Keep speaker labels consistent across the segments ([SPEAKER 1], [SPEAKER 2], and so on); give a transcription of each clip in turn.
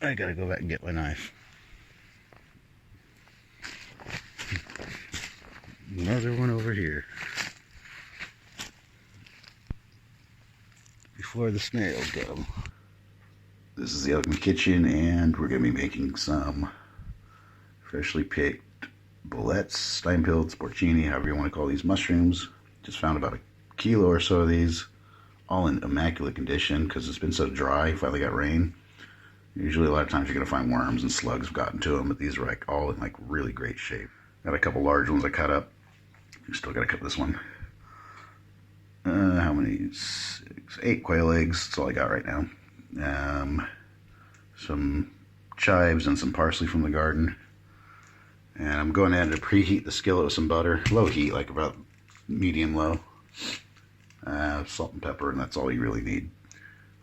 [SPEAKER 1] I gotta go back and get my knife. Another one over here. Before the snails go. This is the open kitchen, and we're going to be making some freshly picked boletes, steinpilz, porcini, however you want to call these mushrooms. Just found about a kilo or so of these, all in immaculate condition because it's been so dry. Finally got rain. Usually a lot of times you're going to find worms and slugs have gotten to them, but these are like all in like really great shape. Got a couple large ones I cut up. Still got to cut this one. How many? 8 quail eggs. That's all I got right now. Some chives and some parsley from the garden. And I'm going ahead to preheat the skillet with some butter. Low heat, like about medium low. Salt and pepper, and that's all you really need.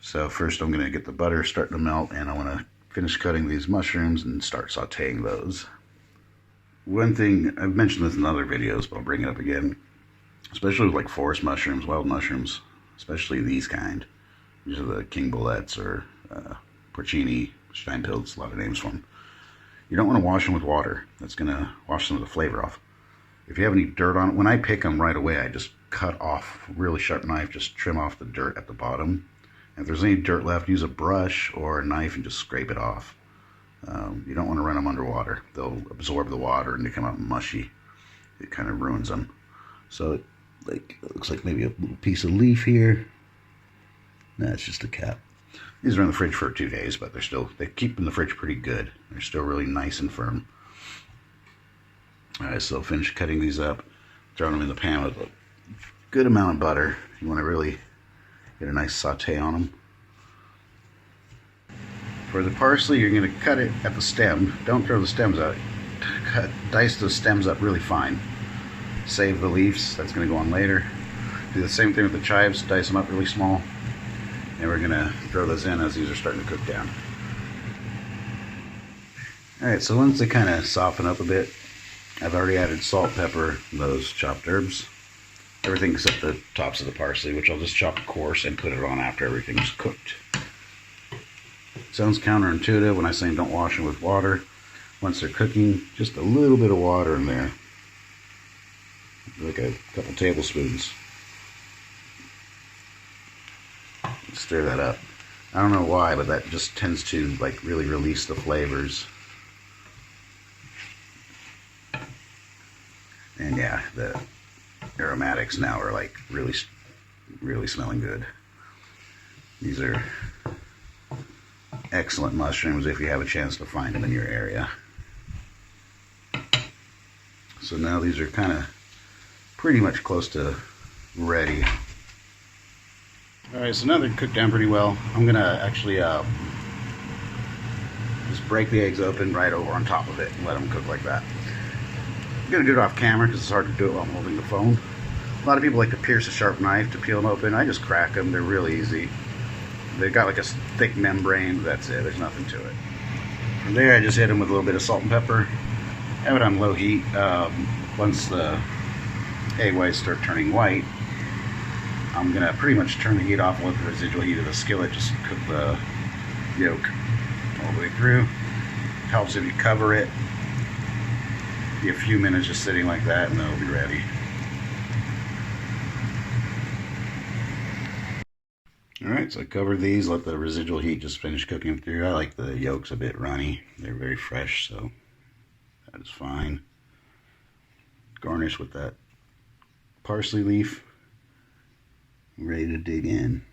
[SPEAKER 1] So first I'm going to get the butter starting to melt, and I want to finish cutting these mushrooms and start sauteing those. One thing, I've mentioned this in other videos, but I'll bring it up again. Especially with like forest mushrooms, wild mushrooms, especially these kind. These are the king boletes or porcini, steinpilz, a lot of names for them. You don't want to wash them with water. That's going to wash some of the flavor off. If you have any dirt on it, when I pick them right away, I just cut off, really sharp knife, just trim off the dirt at the bottom. And if there's any dirt left, use a brush or a knife and just scrape it off. You don't want to run them underwater. They'll absorb the water and they come out mushy. It kind of ruins them. So it looks like maybe a little piece of leaf here. Nah, it's just a cap. These are in the fridge for 2 days, but they keep in the fridge pretty good. They're still really nice and firm. Alright, so finish cutting these up, throwing them in the pan with a good amount of butter. You want to really get a nice saute on them. For the parsley, you're going to cut it at the stem. Don't throw the stems out. Dice the stems up really fine. Save the leaves, that's going to go on later. Do the same thing with the chives, dice them up really small. And we're going to throw those in as these are starting to cook down. Alright, so once they kind of soften up a bit, I've already added salt, pepper, those chopped herbs. Everything except the tops of the parsley, which I'll just chop coarse and put it on after everything's cooked. Sounds counterintuitive when I say don't wash them with water. Once they're cooking, just a little bit of water in there. Like a couple tablespoons. Stir that up. I don't know why, but that just tends to like really release the flavors. And yeah, the aromatics now are like really smelling good. These are excellent mushrooms if you have a chance to find them in your area. So now these are kind of pretty much close to ready. Alright, so now they're cooked down pretty well. I'm going to actually just break the eggs open right over on top of it and let them cook like that. I'm going to do it off camera because it's hard to do it while I'm holding the phone. A lot of people like to pierce a sharp knife to peel them open. I just crack them. They're real easy. They've got like a thick membrane. That's it. There's nothing to it. From there, I just hit them with a little bit of salt and pepper. Have it on low heat. Once the egg whites start turning white, I'm going to pretty much turn the heat off and let the residual heat of the skillet just cook the yolk all the way through. Helps if you cover it. Be a few minutes just sitting like that and they'll be ready. Alright, so I covered these, let the residual heat just finish cooking through. I like the yolks a bit runny. They're very fresh, so that is fine. Garnish with that parsley leaf. Ready to dig in.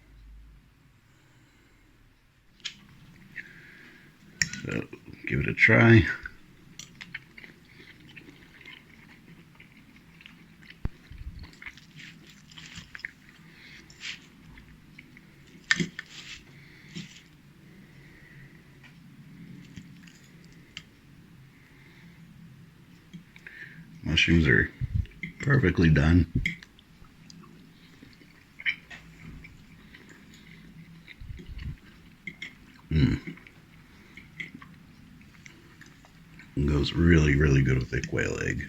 [SPEAKER 1] So give it a try. Mushrooms are perfectly done. It goes really good with a quail egg.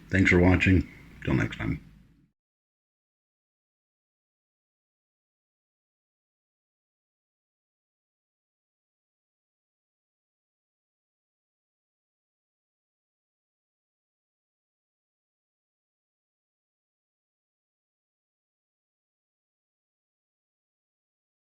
[SPEAKER 1] Thanks for watching. Till next time.